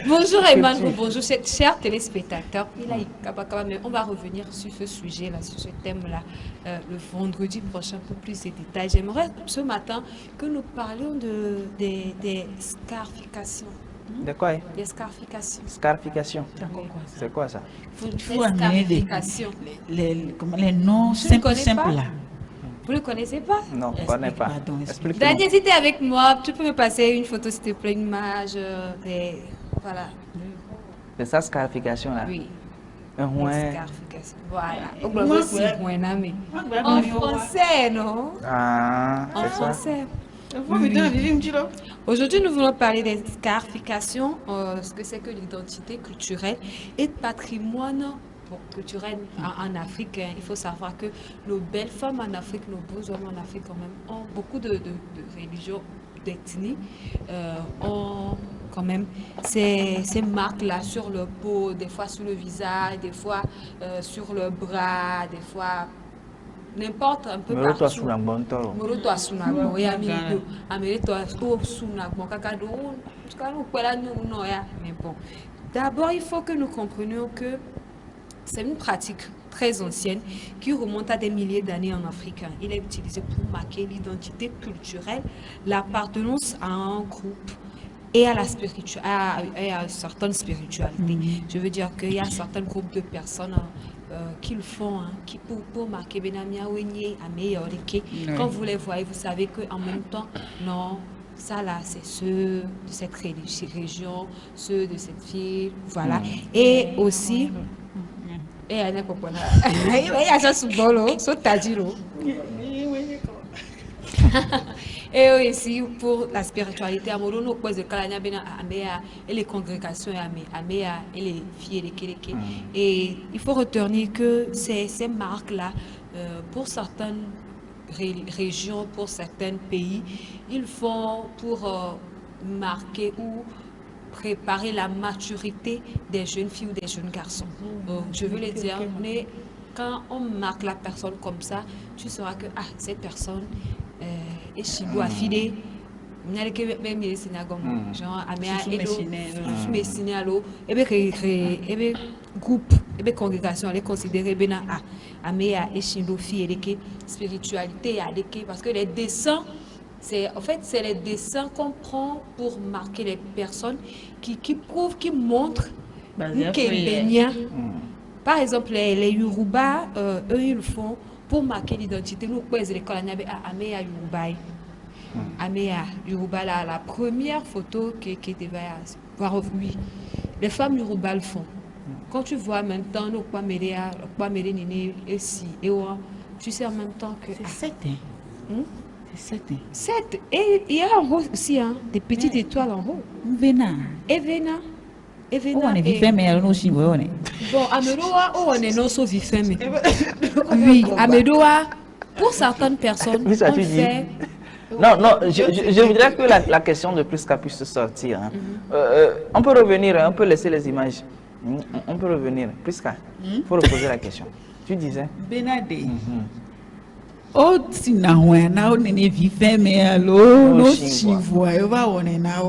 Bonjour Emmanuel, bonjour chers téléspectateurs. Mais on va revenir sur ce sujet-là, sur ce thème-là, le vendredi prochain pour plus de détails. J'aimerais ce matin que nous parlions des scarifications. De quoi? Des scarifications. Scarification. Oui. C'est quoi ça? Des scarifications. Les noms Tu ne connais simples pas? là. Vous ne le connaissez pas? Non, je ne connais pas. Explique-moi. Daniel, si tu es avec moi, tu peux me passer une photo, s'il te plaît, une image. Voilà. De sa scarification là. Oui. Ouais. Scarification. Voilà. En français, non? Ah, En c'est ça. français. Aujourd'hui, nous voulons parler des scarifications, ce que c'est que l'identité culturelle et patrimoine culturel en Afrique. Il faut savoir que nos belles femmes en Afrique, nos beaux hommes en Afrique quand même, ont beaucoup de religions, d'ethnie, ont quand même ces marques-là sur le peau, des fois sur le visage, des fois sur le bras, des fois n'importe un peu partout. Mais bon, d'abord il faut que nous comprenions que c'est une pratique très ancienne qui remonte à des milliers d'années en Afrique. Il est utilisé pour marquer l'identité culturelle, l'appartenance à un groupe et à une certaine spiritualité. Je veux dire qu'il y a certains groupes de personnes qui le font, qui pour marquer Benamia Wenye, Ameyorike. Quand vous les voyez, vous savez qu'en même temps, non, ça là, c'est ceux de cette région, ceux de cette ville, voilà. Et aussi, et il y a et aussi pour la spiritualité, et les congrégations et les filles et il faut retenir que ces marques-là, pour certaines régions, pour certains pays, ils font pour marquer ou préparer la maturité des jeunes filles ou des jeunes garçons. Je veux le dire, mais quand on marque la personne comme ça, tu sauras que cette personne est chibo affidée. Groupe et congrégation les considérer spiritualité parce que les dessins c'est les dessins qu'on prend pour marquer les personnes qui prouvent, qui montrent par exemple les Yoruba, eux ils le font pour marquer l'identité. Nous Améa Yoruba, la première photo qui était voir, oui, les femmes Yoruba le font. Quand tu vois en même temps nous tu sais en même temps que C'est 7 hein. C'est 7 hein. 7. Et il y a en haut aussi des petites étoiles en haut. Vena. Et Vena. On est vifé mais on aussi on est. Bon, Amedoa, on est non so vifé mais. Oui, Amedoa, pour certaines personnes, on fait. Non, je voudrais que la question de Prisca puisse sortir. Hein. On peut revenir, on peut laisser les images. On peut revenir. Prisca, il faut reposer la question. Tu disais Benade. Oh, si na on est vifé mais alors, non, si voit, va on est là.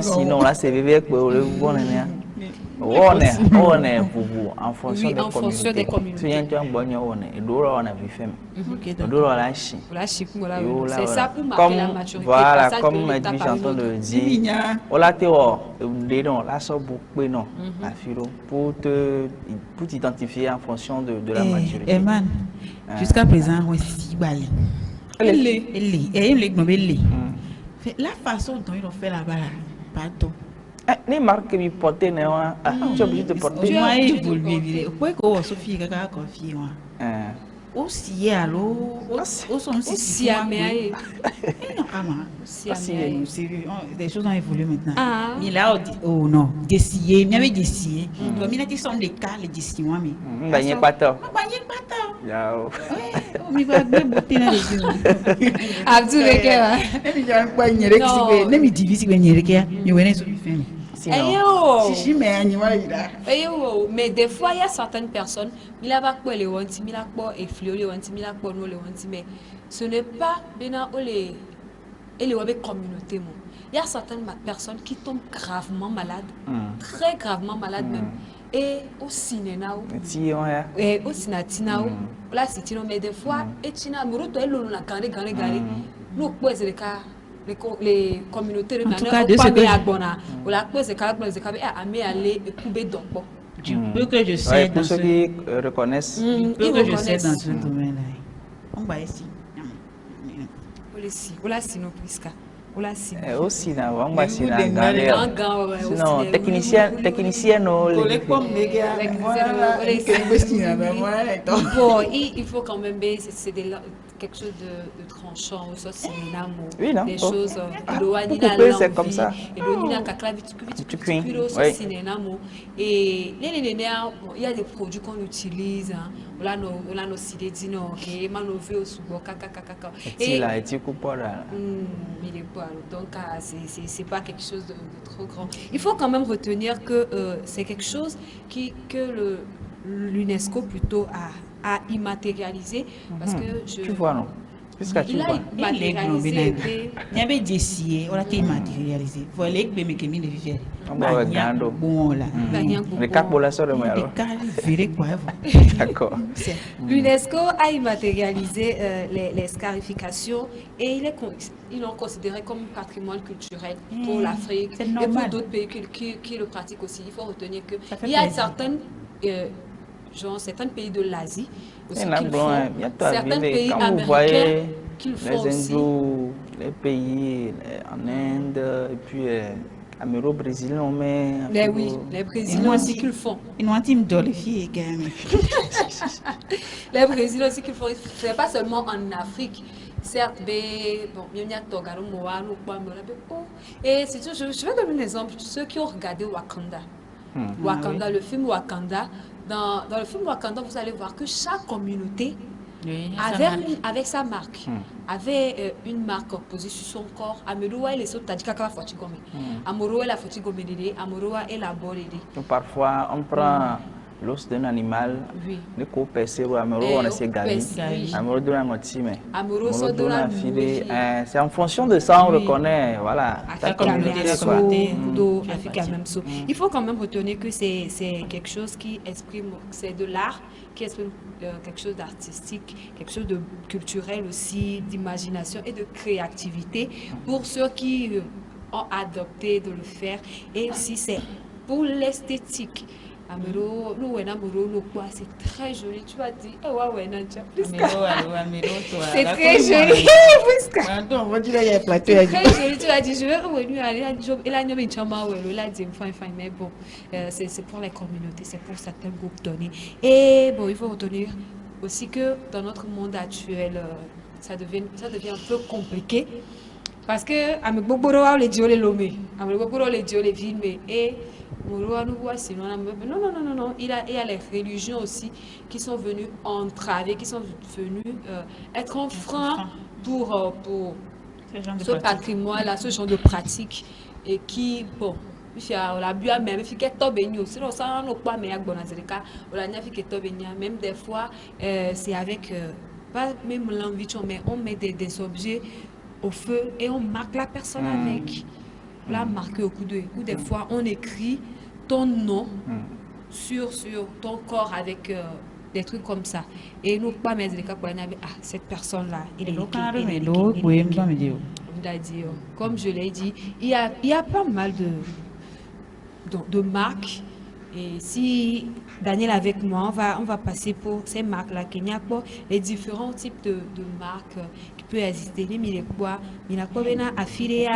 Sinon, là, c'est vivre pour le bon. On est en fonction des communautés. Tu es un bon on est. On a vu c'est ça pour marquer la maturité. Voilà, comme Edwige j'entends le dire. On l'a pour t'identifier en fonction de la maturité. Eman, jusqu'à présent, on est si balé. La façon dont ils ont fait là-bas, pardon. Les marques qui portent, tu es obligé de porter. Tu as évolué. Pourquoi qu'on se fie à confier aussi alors, aussi mais des choses ont évolué maintenant. Mais là, oh non, dessiner, mais avec dessiner. Comme il a dit, sont des cas, les dessiner, mais. Bagné pas tard. Bagné pas tard. Yao. On va bien botter dans les yeux. Abdou Lekera. Ne me divise que n'y a ni on est sur le film. Mais des fois, il y a certaines personnes, mais ce n'est pas bien les communautés. il y a certaines personnes qui tombent gravement malades, très gravement malades même. Et au cinéma, et au cinéma, là c'est mais des fois, et China, nous les communautés en tout cas, de ce que du peu que je sais pour ceux qui reconnaissent, du peu que je sais dans ce domaine-là, on va ici. aussi sinon technicien bon, il faut quand même c'est quelque chose de tranchant au cinéma, des choses c'est comme ça et il y a des produits qu'on utilise on a nos sidédines ok manové au subo et donc c'est pas quelque chose de trop grand. Il faut quand même retenir que c'est quelque chose que l'UNESCO plutôt a immatérialisé parce que tu vois non puisque tu vois immatérialisé il y avait des sièges on a été immatérialisé voilà que me kemi de vivre bon là les cartes pour la soeur de moi alors d'accord. L'UNESCO a immatérialisé les scarifications et ils l'ont considéré comme patrimoine culturel pour l'Afrique et pour d'autres pays qui le pratiquent aussi. Il faut retenir que il y a certaines certains pays de l'Asie aussi qui le font, certains pays américains qui le font aussi. Les pays en Inde et puis au Brésil on met les Brésiliens aussi qui le font. Ils ont dit les filles les Brésiliens aussi qui le font. C'est pas seulement en Afrique. Certes, bon, il y a et je vais donner un exemple. Ceux qui ont regardé Wakanda. Wakanda, le film Wakanda. Dans le film Wakanda, vous allez voir que chaque communauté avec sa marque, avait une marque posée sur son corps. Ameroa et les autres Tadjikaka Fotigome. Ameroa la Fotigome, Ameroa et la Bolede. Parfois, on prend l'os d'un animal, le coup percé, Ameroa on a ses gamis, Ameroa de la moitié, mais Ameroa de la fille. C'est en fonction de ça on reconnaît, voilà. Il faut quand même retenir que c'est quelque chose qui exprime, c'est de l'art, qui exprime quelque chose d'artistique, quelque chose de culturel aussi, d'imagination et de créativité pour ceux qui ont adopté de le faire. Et aussi c'est pour l'esthétique. Amero, c'est très joli. Tu vas dire, c'est très joli. C'est très joli. Tu vas dire, je vais revenir aller. Mais bon, c'est pour les communautés, c'est pour certains groupes donnés. Et bon, il faut retenir aussi que dans notre monde actuel, ça devient un peu compliqué. Parce que non. Il y a les religions aussi qui sont venues entraver, qui sont venues être un frein pour ce patrimoine-là, ce genre de pratique et qui, bon, même des fois, c'est avec, pas même l'envie, mais on met des objets au feu et on marque la personne avec. On l'a marqué au coup d'œil. Ou des fois, on écrit ton nom sur ton corps avec des trucs comme ça. Et nous, pas mettre les cas pour cette personne-là, il est comme je l'ai dit, il y a pas mal de marques. Et si Daniel est avec moi, on va passer pour ces marques-là, les différents types de marques qui peuvent exister. Il y a quoi? Il y a quoi? Il y a affilié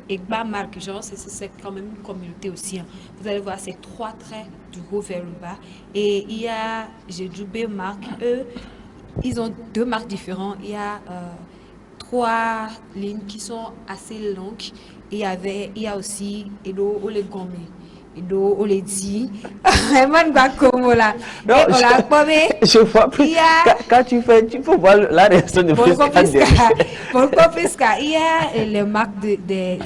et marque, genre, c'est quand même une communauté aussi. Hein. Vous allez voir, c'est 3 traits du haut vers le bas. Et il y a Jedjoubé marque, eux, ils ont 2 marques différentes. Il y a 3 lignes qui sont assez longues. Et il y a aussi Edo Olegome. Edo Oledi. Je vois plus. Quand tu peux voir la réaction de Pisca. Il y a les marques des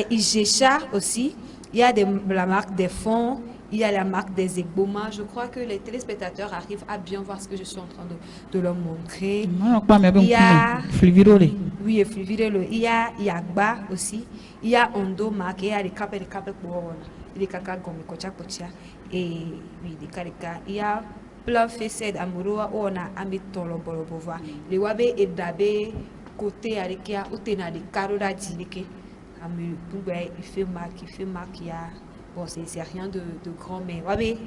Igesha aussi. Il y a la marque des fonds. Il y a la marque des Egboma. Je crois que les téléspectateurs arrivent à bien voir ce que je suis en train de leur montrer. Il y a Fluvirole. Oui, et Fluvirole. Il y a Yagba aussi. Il y a Ondo marque. Il y a les capes pour les caca gomme kocha kocha. Et oui, des caricas. Il y a plein de amoureux où on a amené ton loboloboa. Les wabe et dabe côté avec ya ou t'es dans les carreaux d'adileke. Il fait marque, il y a. Bon, c'est rien de grand, mais wabe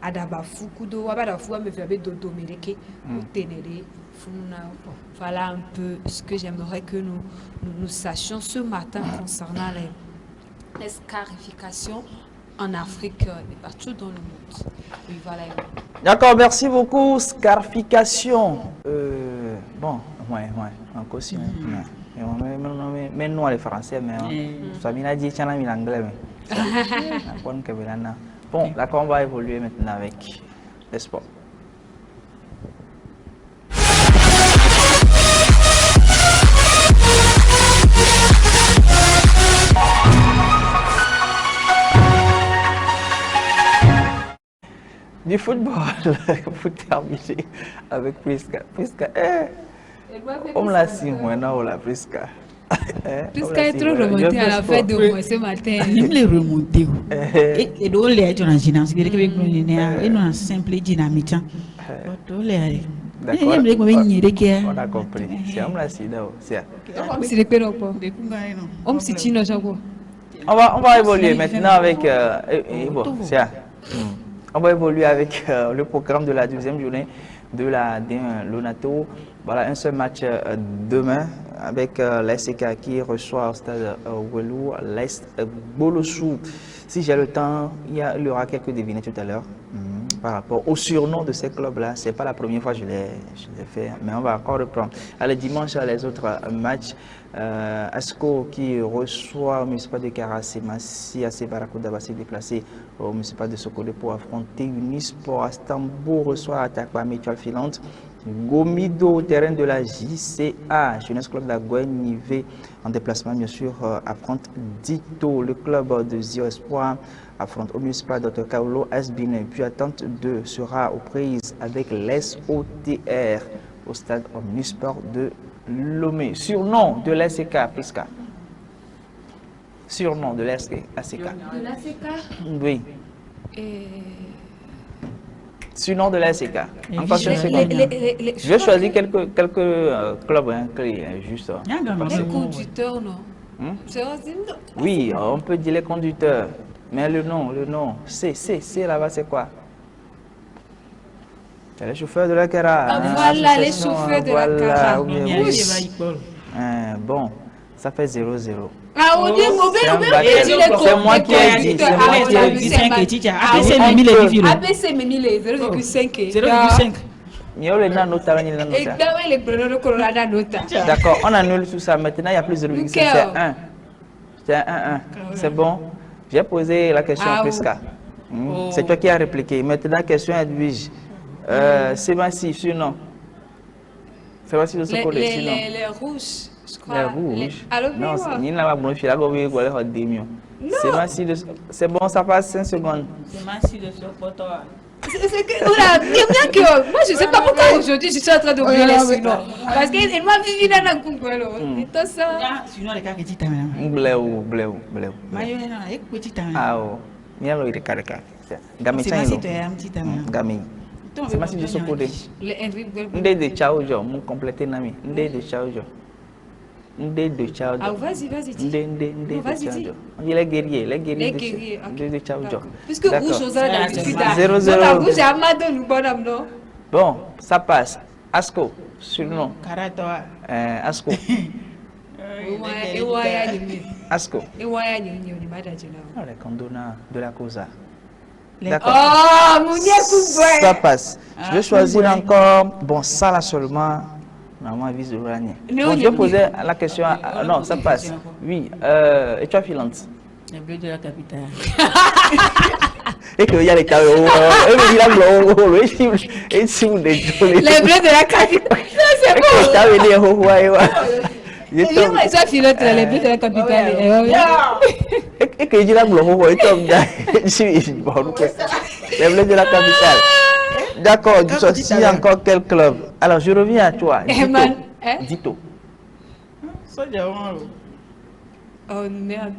adaba fukudo, wabada fou, me fait dodo mereke, ou ténéré, voilà un peu ce que j'aimerais que nous sachions ce matin concernant les scarifications en Afrique et partout dans le monde. Oui, voilà. D'accord, merci beaucoup. Scarification. Bon, ouais, encore si. Mais nous, les Français, mais ça m'a dit que c'est l'anglais. Bon, d'accord, on va évoluer maintenant avec les sports. Du football, pour terminer avec Priska. Priska, on l'a si maintenant, on l'a Priska. Priska est trop remonté à la fête de moi ce matin. Il me remonté. Et d'où les gens en gymnase, qui est un simple dynamique. D'accord. On a compris. C'est un l'a si on va évoluer maintenant avec on va évoluer avec le programme de la deuxième journée de la Lonato. Voilà, un seul match demain avec l'SK qui reçoit au stade Welou, l'Est Bolossou. Si j'ai le temps, il y aura quelques devinettes tout à l'heure par rapport au surnom de ces clubs-là. Ce n'est pas la première fois que je l'ai fait, mais on va encore reprendre. Allez, dimanche, les autres matchs. Asco qui reçoit au municipal de Karasemasi, AC Barakouda va se déplacer au municipal de Sokode pour affronter Unisport. Astambo reçoit Atakwa Mutual Filante. Gomido au terrain de la JCA, Jeunesse Club d'Agoué, Nivé en déplacement bien sûr, affronte Dito. Le club de Zio Espoir affronte au municipal Dr Kaolo Asbine. Puis attente 2 sera aux prises avec l'SOTR au stade omnisport de Lomé. Surnom de l'SK, Priska. Surnom de l'SK. De l'ACK? Oui. Surnom de l'SK. Je vais choisir quelques clubs juste. Les conducteurs, non? Oui, on peut dire les conducteurs. Mais le nom. C'est là-bas, c'est quoi? Les chauffeurs de la Cara. Voilà, les chauffeurs de la Cara. Bon, ça fait 0-0. Ah, on dit, c'est moi qui ai dit. ABC Memi les 0,5. 0,5. D'accord, on annule tout ça. Maintenant, il n'y a plus 0,5. C'est 1. C'est 1-1. C'est bon. J'ai posé la question à Priska. C'est toi qui as répliqué. Maintenant, la question est Edwige. Sébastien, surnom. Sébastien de Sokole, surnom. Les rouges, je crois. Les rouges. Non, c'est bon, ça passe 5 secondes. Sébastien de Sokole. Moi, je ne sais pas pourquoi aujourd'hui je suis en train d'oublier les surnoms. Parce qu'il m'a vu dans la Congo. Sinon, les gars qui disent Bléou. Ah, oh. Gami. C'est ma de Sokode. Ndé de Tchaojo, mon complété nami. Ndé de Tchaojo. Ah, vas-y, dis. Ndé. Vas-y, dis. On dit les guerriers. Ndé de Tchaojo. Puisque rouge, on a l'habitude. 0-0. Bon, ça passe. Asco, surnom. Karatoa. Asco. Asco. Les condonats de la Cosa. D'accord. Ça passe. Je vais choisir encore. Bon, ça là seulement. Normalement, vise de l'année. Bon, je vais poser la question. Non, ça passe. Oui. Et tu as filante. Les bleus de la capitale. Et qu'il y a les carreaux. Les bleus de la capitale. C'est bon. Les bleus de la capitale. Et que je dis là, les Bleus de la capitale. D'accord, tu sortis encore quel club? Alors, je reviens à toi. Dito. Oh merde.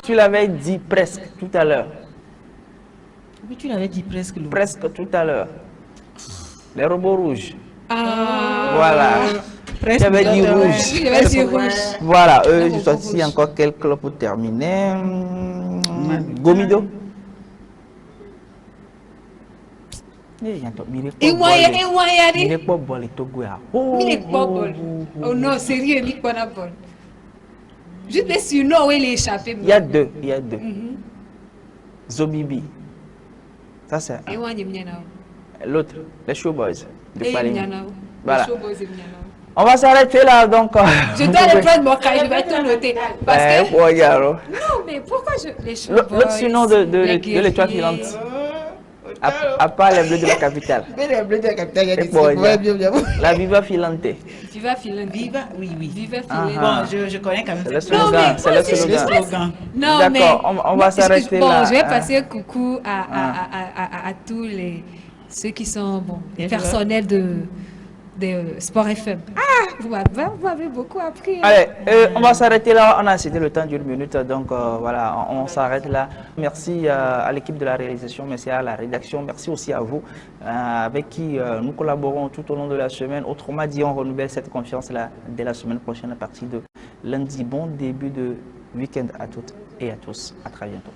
Tu l'avais dit presque tout à l'heure. Oui, tu l'avais dit presque. Presque tout à l'heure. Les robots rouges. Ah. Voilà. Presque. J'avais dit rouge. J'avais dit rouge. Voilà, je sortis encore quel club pour terminer. Gomido. Et moi, il est pas bon, oh non, sérieux, il est pas bon. Je te suis, non, où il est échappé. Il y a deux. Zobibi. Ça c'est l'autre, les Showboys. Voilà. On va s'arrêter là donc. Je dois le prendre mon cahier, je vais tout noter. Parce que... Non, mais pourquoi les Showboys? L'autre surnom de l'étoile filante. À part les Bleus de la capitale. Les Bleus de la capitale, il y a des la Viva Filante. Viva Filante. Viva, oui. Viva Filante. Bon, je connais quand même. C'est le slogan. C'est le slogan. Non, mais... D'accord, on va s'arrêter là. Bon, je vais passer un coucou à tous ceux qui sont les personnels de Sport FM. Vous m'avez beaucoup appris. Hein. Allez, on va s'arrêter là. On a cédé le temps d'une minute, donc voilà, on s'arrête là. Merci à l'équipe de la réalisation, merci à la rédaction, merci aussi à vous, avec qui nous collaborons tout au long de la semaine. Autrement dit, on renouvelle cette confiance-là dès la semaine prochaine à partir de lundi. Bon début de week-end à toutes et à tous. À très bientôt.